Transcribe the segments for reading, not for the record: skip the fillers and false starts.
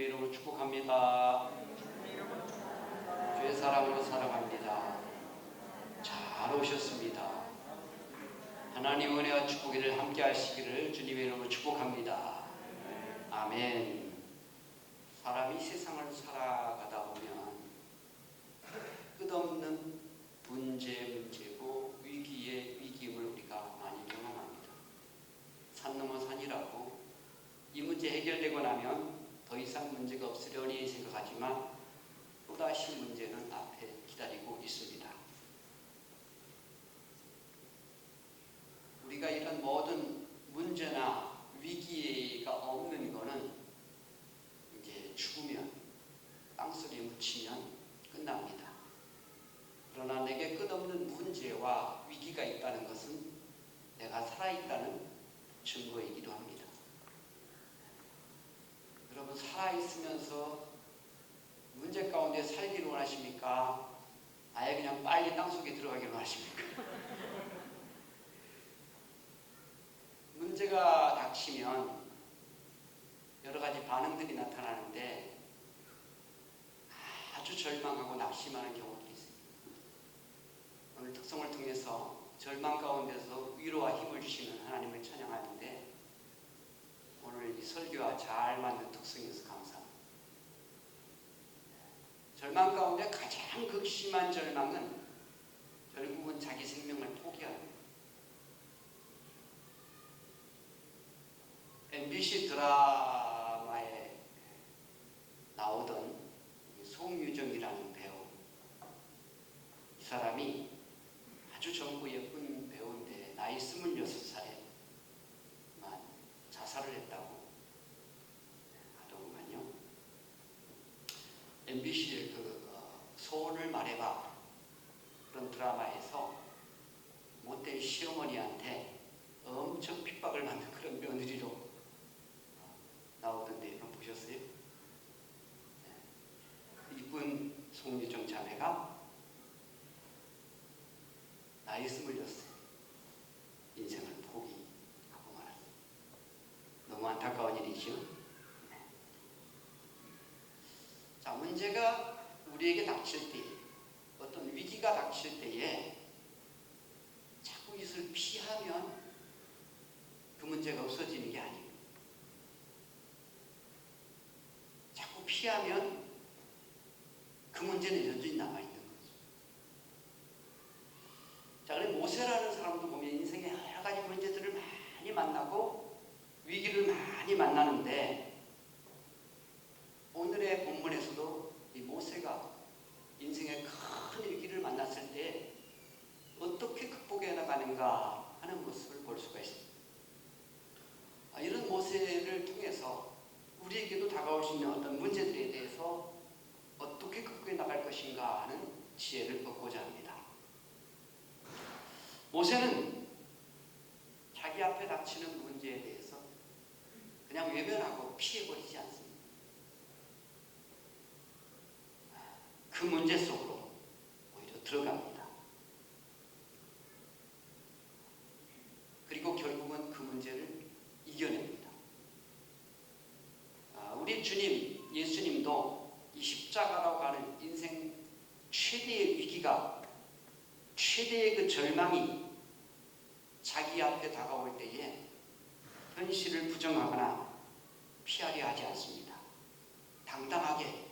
이름으로 축복합니다. 주의 사랑으로 살아갑니다. 잘 오셨습니다. 하나님 은혜와 축복을 함께 하시기를 주님의 이름으로 축복합니다. 아멘. 사람이 세상을 살아가다 보면 끝없는 문제고 위기의 위기임을 우리가 많이 경험합니다. 산 넘어 산이라고 이 문제 해결되고 나면 더 이상 문제가 없으려니 생각하지만 또다시 문제는 앞에 기다리고 있습니다. 우리가 이런 모든 문제나 위기가 없는 것은 이제 죽으면 땅속에 묻히면 끝납니다. 그러나 내게 끝없는 문제와 위기가 있다는 것은 내가 살아있다는 증거이기도 합니다. 여러분, 살아있으면서 문제 가운데 살기를 원하십니까? 아예 그냥 빨리 땅속에 들어가기를 원하십니까? 문제가 닥치면 여러 가지 반응들이 나타나는데 아주 절망하고 낙심하는 경우도 있습니다. 오늘 특성을 통해서 절망 가운데서 위로와 힘을 주시는 하나님을 찬양하는데 오늘 이 설교와 잘 맞는 특성이어서 감사합니다. 절망 가운데 가장 극심한 절망은 결국은 자기 생명을 포기합니다. MBC 드라마에 나오던 송유정이라는 배우, 이 사람이 아주 젊고 예쁜 배우인데 나이 26살에 자살을 했다고 하더구만요. MBC의 소원을 말해봐 그런 드라마에서 못된 시어머니한테 엄청 핍박을 받는 그런 며느리로 나오던데 여러분 보셨어요? 이쁜 송유정 자매가 나이 26살 인생을 포기하고 말았어요. 너무 안타까운 일이죠. 자, 문제가 우리에게 닥칠 때, 어떤 위기가 닥칠 때에 자꾸 이것을 피하면 그 문제가 없어지는 게 아니에요. 자꾸 피하면 그 문제는 여전히 남아있는 거죠. 자, 그래 모세라는 사람도 보면 인생에 여러 가지 문제들을 많이 만나고 위기를 많이 만나는데 오늘의 본문에서도 이 모세가 인생의 큰 위기를 만났을 때 어떻게 극복해 나가는가 하는 모습을 볼 수가 있습니다. 이런 모세를 통해서 우리에게도 다가올 수 있는 어떤 문제들에 대해서 어떻게 극복해 나갈 것인가 하는 지혜를 얻고자 합니다. 모세는 자기 앞에 닥치는 문제에 대해서 그냥 외면하고 피해버리지 않습니다. 그 문제 속으로 오히려 들어갑니다. 그리고 결국은 그 문제를 이겨냅니다. 우리 주님, 예수님도 이 십자가라고 하는 인생 최대의 위기가, 최대의 그 절망이 자기 앞에 다가올 때에 현실을 부정하거나 피하려 하지 않습니다. 당당하게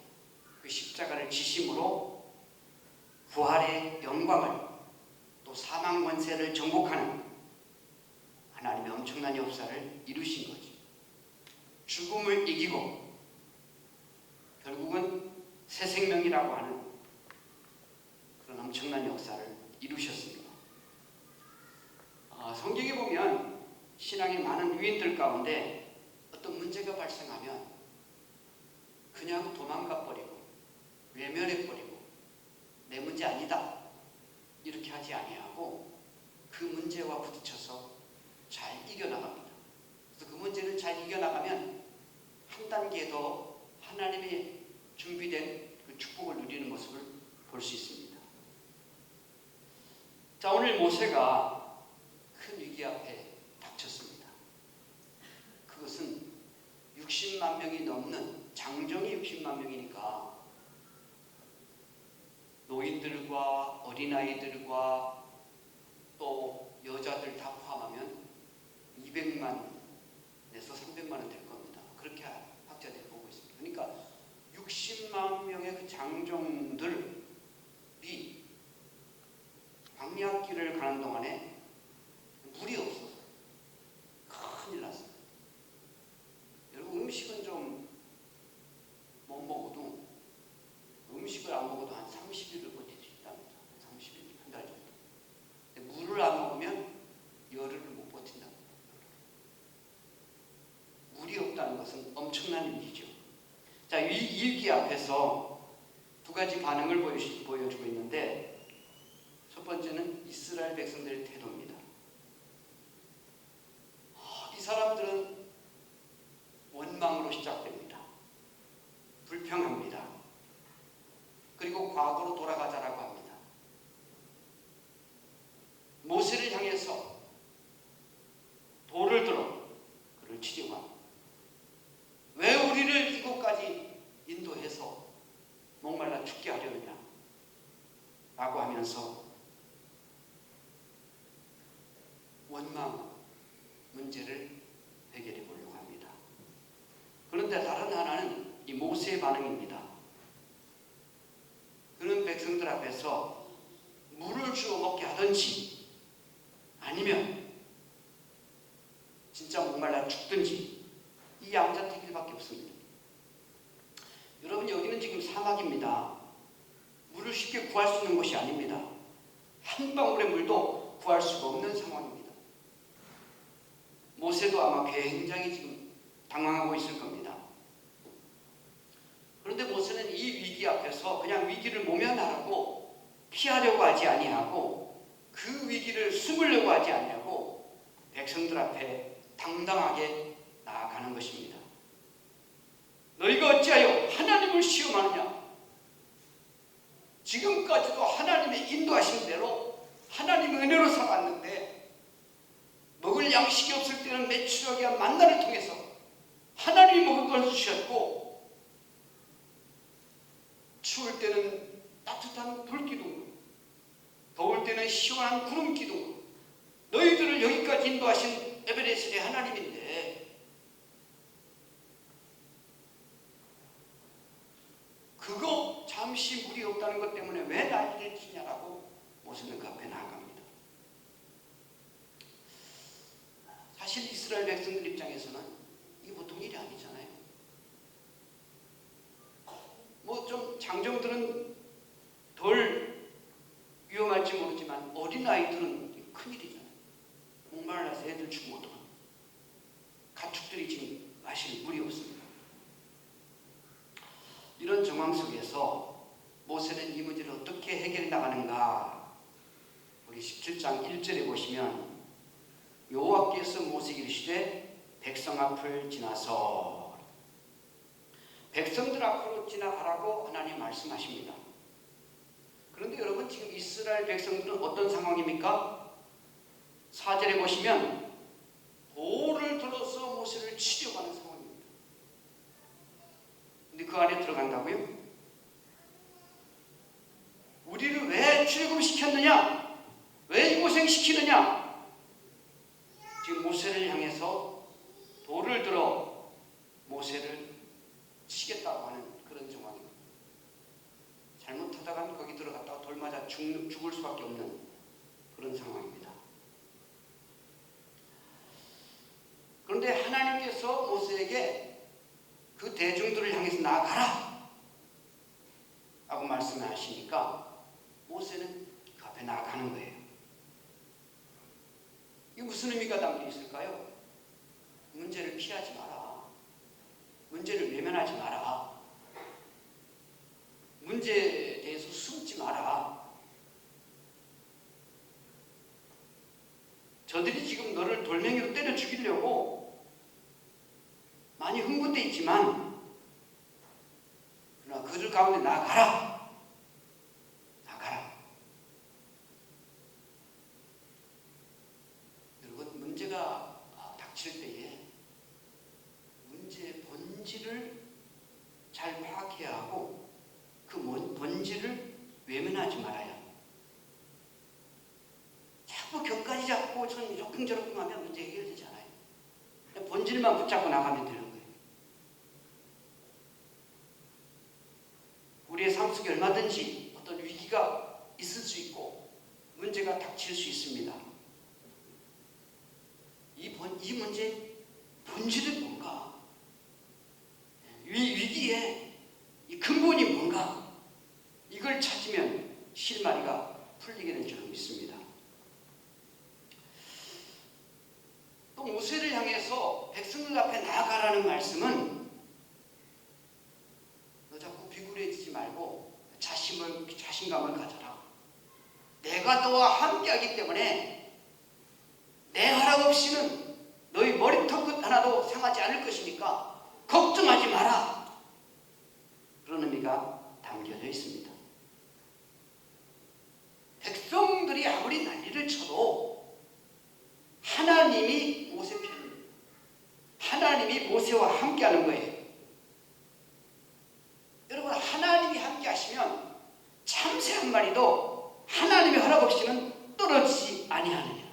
그 십자가를 지심으로 부활의 영광을 또 사망 권세를 정복하는 하나님의 엄청난 역사를 이루신 거죠. 죽음을 이기고 결국은 새 생명이라고 하는 그런 엄청난 역사를 이루셨습니다. 성경에 보면 신앙의 많은 유인들 가운데 어떤 문제가 발생하면 그냥 도망가 버리고 외면해 버리고 내 문제 아니다 이렇게 하지 아니하고 그 문제와 부딪혀서 잘 이겨나갑니다. 그래서 그 문제를 잘 이겨나가면 한 단계 더 하나님의 준비된 그 축복을 누리는 모습을 볼 수 있습니다. 자, 오늘 모세가 큰 위기 앞에 닥쳤습니다. 그것은 60만 명이 넘는 장정이 60만 명이니까 노인들과 어린아이들과 또 여자들 다 포함하면 200만에서 300만은 될 겁니다. 그렇게 학자들이 보고 있습니다. 그러니까 60만 명의 그 장정들이 광야길을 가는 동안에 물이 없어서 큰일 났어요. 여러분, 음식은 좀 못 먹어도, 음식을 안 먹어도 한 30일을 버틸 수 있답니다. 30일, 한 달 정도. 근데 물을 안 먹으면 열흘을 못 버틴답니다. 물이 없다는 것은 엄청난 일이죠. 자, 이 일기 앞에서 두 가지 반응을 보여주고 있는데, 첫 번째는 이스라엘 백성들의 태도입니다. 이 사람들은 원망으로 시작됩니다. 불평합니다. 그리고 과거로 돌아가자라고 합니다. 모세를 향해서 돌을 들어 그를 치려고 합니다. 왜 우리를 이곳까지 인도해서 목말라 죽게 하려느냐 라고 하면서 원망 문제를 해결해 보려고 합니다. 그런데 다른 하나는 이 모세의 반응입니다. 그런 백성들 앞에서 물을 주어 먹게 하든지 아니면 진짜 목말라 죽든지 이 양자택일밖에 없습니다. 여러분, 여기는 지금 사막입니다. 물을 쉽게 구할 수 있는 곳이 아닙니다. 한 방울의 물도 구할 수가 없는 상황입니다. 모세도 아마 굉장히 지금 당황하고 있을 겁니다. 그런데 모세는 이 위기 앞에서 그냥 위기를 모면하라고 피하려고 하지 아니하고 그 위기를 숨으려고 하지 아니하고 백성들 앞에 당당하게 나아가는 것입니다. 너희가 어찌하여 하나님을 시험하느냐? 지금까지도 하나님의 인도하신 대로 하나님의 은혜로 살았는데 먹을 양식이 없을 때는 메추라기 한 만나를 통해서 하나님이 먹을 걸 주셨고 추울 때는 따뜻한 불기둥, 더울 때는 시원한 구름기둥, 너희들을 여기까지 인도하신 에베네셀의 하나님인데 그거 잠시 물이 없다는 것 때문에 왜 난리를 치냐라고 모세는 그 앞에 나아갑니다. 사실 이스라엘 백성들 입장에서는 이게 보통 일이 아니잖아요. 뭐 좀 장정들은 덜 위험할지 모르지만 어린아이들은 큰일이잖아요. 목말라서 애들 죽으면 어떡합니까? 가축들이 지금 마실 물이 없습니다. 이런 정황 속에서 모세는 이 문제를 어떻게 해결해 나가는가? 우리 17장 1절에 보시면 여호와께서 모세에게 이르시되 백성 앞을 지나서 백성들 앞으로 지나가라고 하나님 말씀하십니다. 그런데 여러분, 지금 이스라엘 백성들은 어떤 상황입니까? 4절에 보시면 돌을 들어서 모세를 치려고 하는 상황입니다. 근데 그 안에 들어간다고요? 우리를 왜 출애굽시켰느냐? 왜 이 고생시키느냐? 지금 모세를 향해서 돌을 들어 모세를 치겠다고 하는 그런 정황입니다. 잘못하다가는 거기 들어갔다가 돌 맞아 죽을 수밖에 없는 그런 상황입니다. 그런데 하나님께서 모세에게 그 대중들을 향해서 나아가라 라고 말씀을 하시니까 모세는 그 앞에 나아가는 거예요. 이게 무슨 의미가 담겨 있을까요? 문제를 피하지 마라. 문제를 외면하지 마라. 문제에 대해서 숨지 마라. 저들이 지금 너를 돌멩이로 때려 죽이려고 많이 흥분되어 있지만 그러나 그들 가운데 나아가라. 나아가라. 여러분, 문제가 닥칠 때에 문제의 본질을 잘 파악해야 하고 그 본질을 외면하지 말아야. 자꾸 격까지 잡고 전 이러쿵저러쿵 하면 문제 해결되지 않아요. 그냥 본질만 붙잡고 나가면 되는 거예요. 우리의 삶 속에 얼마든지 어떤 위기가 있을 수 있고 문제가 닥칠 수 있습니다. 이 문제의 본질은 뭔가? 위기의 이 근본이 뭔가? 이걸 찾으면 실마리가 풀리게 될 줄 믿습니다. 또 모세를 향해서 백성들 앞에 나아가라는 말씀은 너 자꾸 비굴해지지 말고 자신감을 가져라. 내가 너와 함께하기 때문에 내 허락 없이는 너희 머리털 끝 하나도 상하지 않을 것이니까 걱정하지 마라. 그런 의미가 담겨져 있습니다. 백성들이 아무리 난리를 쳐도 하나님이 모세 편입니다. 하나님이 모세와 함께하는 거예요. 여러분, 하나님이 함께 하시면 참새 한 마리도 하나님의 허락 없이는 떨어지지 아니하느냐.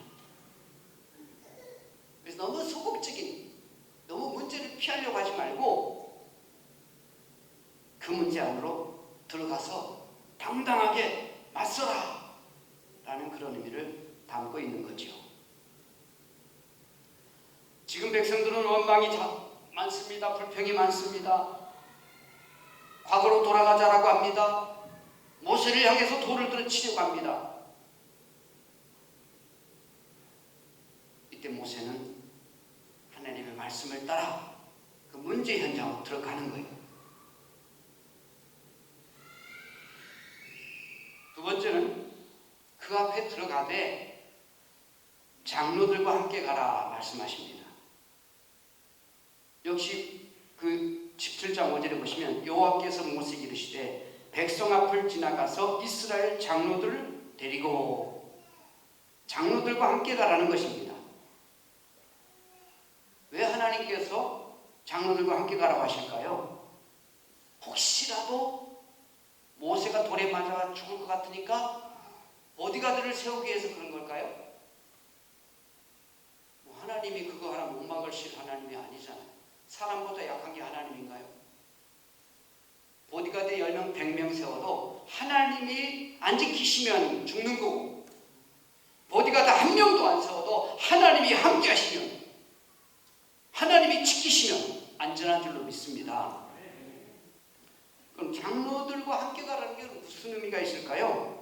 그래서 너무 소극적인, 너무 문제를 피하려고 하지 말고 그 문제 안으로 들어가서 당당하게 맞서라 라는 그런 의미를 담고 있는 거죠. 지금 백성들은 원망이 많습니다. 불평이 많습니다. 과거로 돌아가자라고 합니다. 모세를 향해서 돌을 들어 치려고 합니다. 이때 모세는 하나님의 말씀을 따라 그 문제 현장으로 들어가는 거예요. 두 번째는 그 앞에 들어가되 장로들과 함께 가라 말씀하십니다. 역시 그 17장 5절에 보시면 여호와께서 모세에게 이르시되 백성 앞을 지나가서 이스라엘 장로들을 데리고 장로들과 함께 가라는 것입니다. 왜 하나님께서 장로들과 함께 가라고 하실까요? 혹시라도 모세가 돌에 맞아 죽을 것 같으니까 보디가드를 세우기 위해서 그런 걸까요? 하나님이 그거 하나 못 막으실 하나님이 아니잖아요. 사람보다 약한 게 하나님인가요? 보디가드 10명, 100명 세워도 하나님이 안 지키시면 죽는 거고, 보디가드 한 명도 안 세워도 하나님이 함께 하시면, 하나님이 지키시면 안전한 줄로 믿습니다. 그럼 장로들과 함께 가라는 게 무슨 의미가 있을까요?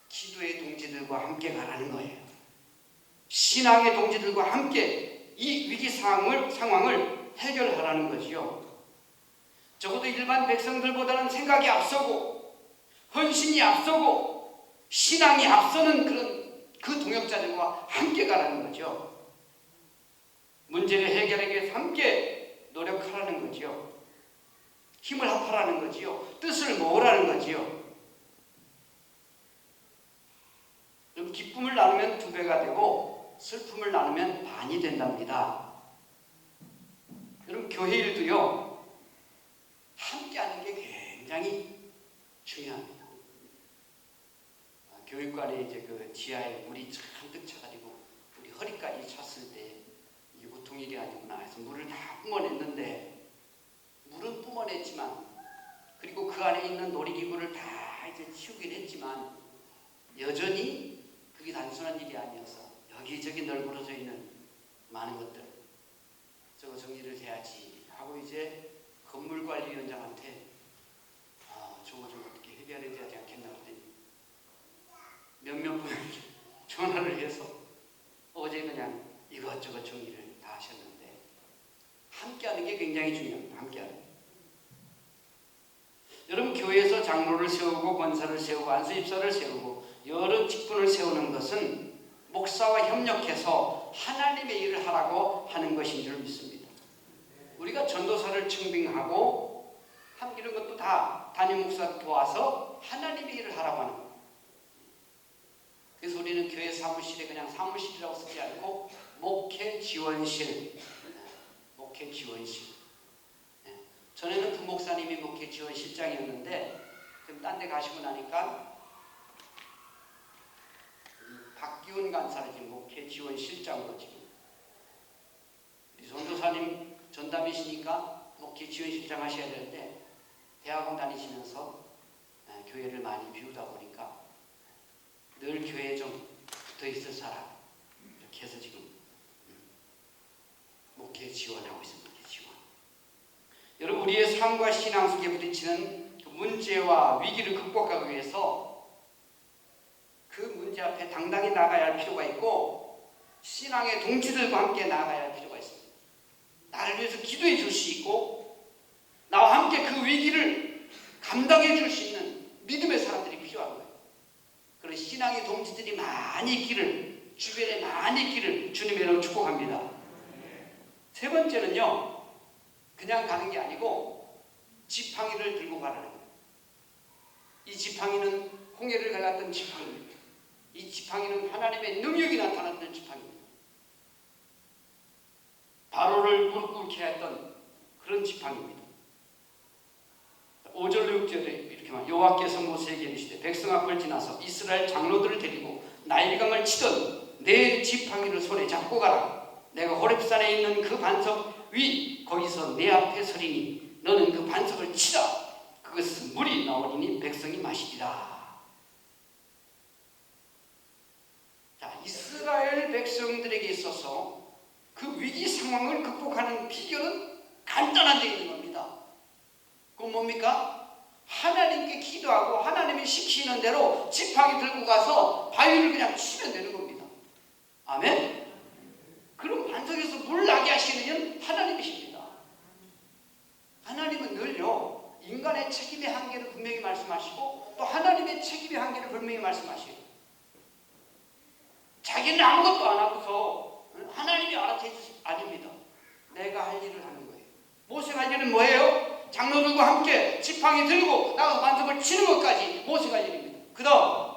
기도의 동지들과 함께 가라는 거예요. 신앙의 동지들과 함께 이 위기 상황을 해결하라는 거지요. 적어도 일반 백성들보다는 생각이 앞서고 헌신이 앞서고 신앙이 앞서는 그 동역자들과 함께 가라는 거죠. 문제를 해결하기 위해서 함께 노력하라는 거지요. 힘을 합하라는 거지요. 뜻을 모으라는 거지요. 기쁨을 나누면 2배가 되고 슬픔을 나누면 반이 된답니다. 여러분, 교회 일도요, 함께하는 게 굉장히 중요합니다. 교육관에 이제 그 지하에 물이 잔뜩 차가지고 우리 허리까지 찼을 때 이게 보통 일이 아니구나 해서 물을 다 뿜어냈는데, 물은 뿜어냈지만 그리고 그 안에 있는 놀이기구를 다 이제 치우긴 했지만 여전히 그게 단순한 일이 아니어서 여기저기 널브러져 있는 많은 것들, 저거 정리를 해야지 하고 이제 건물관리위원장한테 저거 좀 어떻게 해결해야 되지 않겠나 그랬더니 몇몇 분을 전화를 해서 어제 그냥 이것저것 정리를 다 하셨는데, 함께하는 게 굉장히 중요합니다. 함께하는. 여러분, 교회에서 장로를 세우고 권사를 세우고 안수집사를 세우고 여러 직분을 세우는 것은 목사와 협력해서 하나님의 일을 하라고 하는 것인 줄 믿습니다. 우리가 전도사를 청빙하고 이런 것도 다 담임 목사 도와서 하나님의 일을 하라고 하는 거예요. 그래서 우리는 교회 사무실에 그냥 사무실이라고 쓰지 않고 목회 지원실, 목회 지원실. 전에는 그 목사님이 목회 지원실장이었는데 지금 딴 데 가시고 나니까 박기훈 간사를 지금 목회 지원실장으로 지금 전도사님 전담이시니까 목회 지원실장 하셔야 되는데 대학원 다니시면서 교회를 많이 비우다 보니까 늘 교회에 좀 붙어있을 사람 이렇게 해서 지금 목회 지원하고 있습니다. 목회 지원. 여러분, 우리의 삶과 신앙 속에 부딪히는 그 문제와 위기를 극복하기 위해서 그 문제 앞에 당당히 나가야 할 필요가 있고 신앙의 동지들과 함께 나가야 할 필요가 있습니다. 나를 위해서 기도해 줄 수 있고 나와 함께 그 위기를 감당해 줄 수 있는 믿음의 사람들이 필요한 거예요. 그런 신앙의 동지들이 많이 있기를, 주변에 많이 있기를 주님의 이름으로 축복합니다. 세 번째는요, 그냥 가는 게 아니고 지팡이를 들고 가라는 거예요. 이 지팡이는 홍해를 갈랐던 지팡이입니다. 이 지팡이는 하나님의 능력이 나타났던 지팡이입니다. 바로를 무릎 꿇게 했던 그런 지팡이입니다. 5절 6절에 이렇게 말, 여호와께서 모세에게 이르시되 백성 앞을 지나서 이스라엘 장로들을 데리고 나일강을 치던 내 지팡이를 손에 잡고 가라. 내가 호렙산에 있는 그 반석 위 거기서 내 앞에 서리니 너는 그 반석을 치라. 그것은 물이 나오리니 백성이 마시리라. 자, 이스라엘 백성들에게 있어서 그 위기 상황을 극복하는 비결은 간단한 데 있는 겁니다. 그건 뭡니까? 하나님께 기도하고 하나님이 시키는 대로 지팡이 들고 가서 바위를 그냥 치면 되는 겁니다. 아멘? 그럼 반석에서 물 나게 하시는 이는 하나님이십니다. 하나님은 늘요, 인간의 책임의 한계를 분명히 말씀하시고 또 하나님의 책임의 한계를 분명히 말씀하시고, 자기는 아무것도 안 하고서 하나님이 알아서 해주시 아닙니다. 내가 할 일을 하는 거예요. 모세가 할 일은 뭐예요? 장로들과 함께 지팡이 들고 나가서 반석을 치는 것까지 모세가 할 일입니다. 그 다음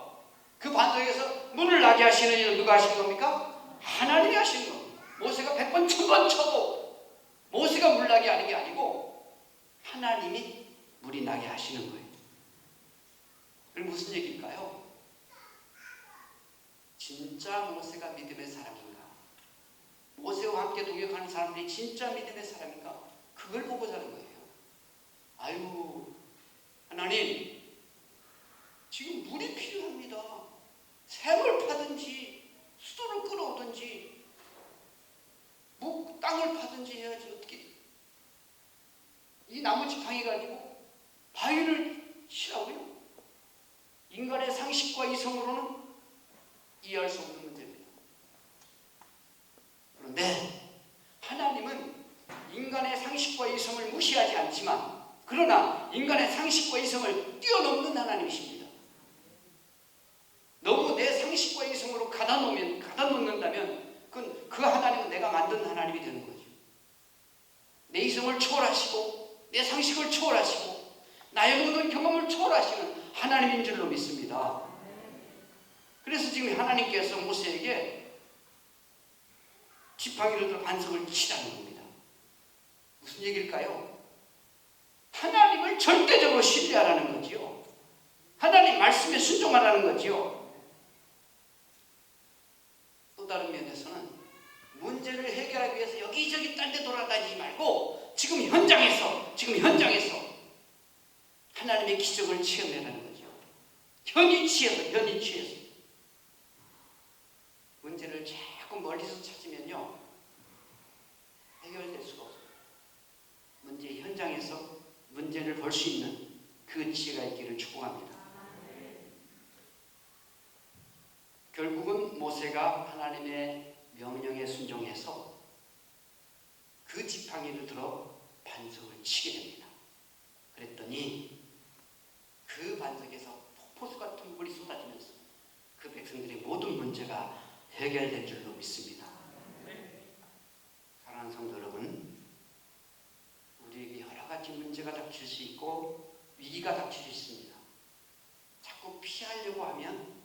그 반석에서 물을 나게 하시는 일은 누가 하시는 겁니까? 하나님이 하시는 겁니다. 모세가 100번 1000번 쳐도 모세가 물 나게 하는 게 아니고 하나님이 물이 나게 하시는 거예요. 그럼 무슨 얘기일까요? 진짜 모세가 믿음의 사람인가? 모세와 함께 동역하는 사람들이 진짜 믿음의 사람인가? 그걸 보고자 하는 거예요. 아유, 하나님, 지금 물이 필요합니다. 샘을 파든지 수도를 끌어오든지 땅을 파든지 해야지. 어떻게 이 나무 지팡이가 아니고 바위를 치라고요? 인간의 상식과 이성으로는 이해할 수 없는 문제입니다. 그런데 하나님은 인간의 상식과 이성을 무시하지 않지만, 그러나 인간의 상식과 이성을 뛰어넘는 하나님이십니다. 너무 내 상식과 이성으로 가다놓는다면 그건 그 하나님은 내가 만든 하나님이 되는 거죠. 내 이성을 초월하시고 내 상식을 초월하시고 나의 모든 경험을 초월하시는 하나님인 줄로 믿습니다. 그래서 지금 하나님께서 모세에게 지팡이로 들어 반석을 치라는 겁니다. 무슨 얘기일까요? 하나님을 절대적으로 신뢰하라는 거지요. 하나님 말씀에 순종하라는 거지요. 또 다른 면에서는 문제를 해결하기 위해서 여기저기 딴 데 돌아다니지 말고 지금 현장에서 하나님의 기적을 체험하라는 거죠. 현위치에서 문제를 자꾸 멀리서 찾으면요, 해결될 수가 없어요. 문제 현장에서 문제를 볼 수 있는 그 지혜가 있기를 축복합니다. 결국은 모세가 하나님의 명령에 순종해서 그 지팡이를 들어 반석을 치게 됩니다. 그랬더니 그 반석에서 폭포수 같은 물이 쏟아지면서 그 백성들의 모든 문제가 해결된 줄로 믿습니다. 사랑하는 성도 여러분, 우리에게 여러 가지 문제가 닥칠 수 있고 위기가 닥칠 수 있습니다. 자꾸 피하려고 하면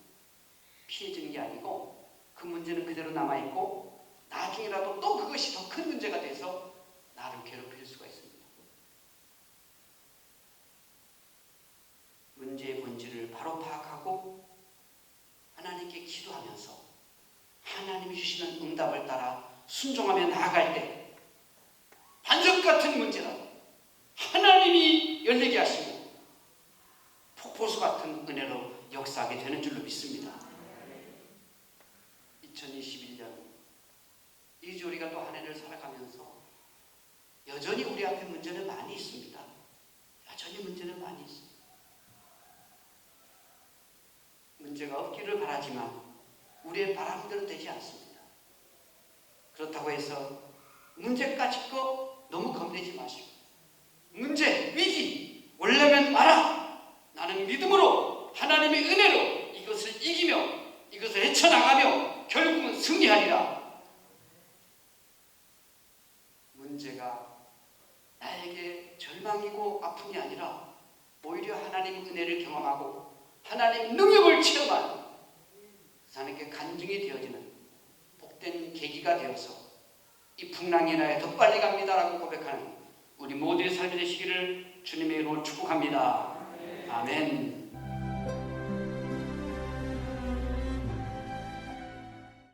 피해지는 게 아니고 그 문제는 그대로 남아있고 나중에라도 또 그것이 더 큰 문제가 돼서 나를 괴롭힐 수가 있습니다. 문제의 본질을 바로 파악하고 하나님께 기도하면서 하나님이 주시는 응답을 따라 순종하며 나아갈 때 반석 같은 문제라도 하나님이 열리게 하시고 폭포수 같은 은혜로 역사하게 되는 줄로 믿습니다. 2021년 이제 우리가 또 한 해를 살아가면서 여전히 우리 앞에 문제는 많이 있습니다. 여전히 문제는 많이 있습니다. 문제가 없기를 바라지만 우리의 바람대로 되지 않습니다. 그렇다고 해서 문제 가지고 너무 겁내지 마시고 문제, 위기 원래면 와라. 나는 믿음으로 하나님의 은혜로 이것을 이기며 이것을 헤쳐나가며 결국은 승리하리라. 문제가 나에게 절망이고 아픔이 아니라 오히려 하나님의 은혜를 경험하고 하나님 능력을 체험한 그 사람에게 간증이 되어지는 복된 계기가 되어서 이 풍랑이 나에 더 빨리 갑니다라고 고백하는 우리 모두의 삶이 되시기를 주님의 이름으로 축복합니다. 아멘.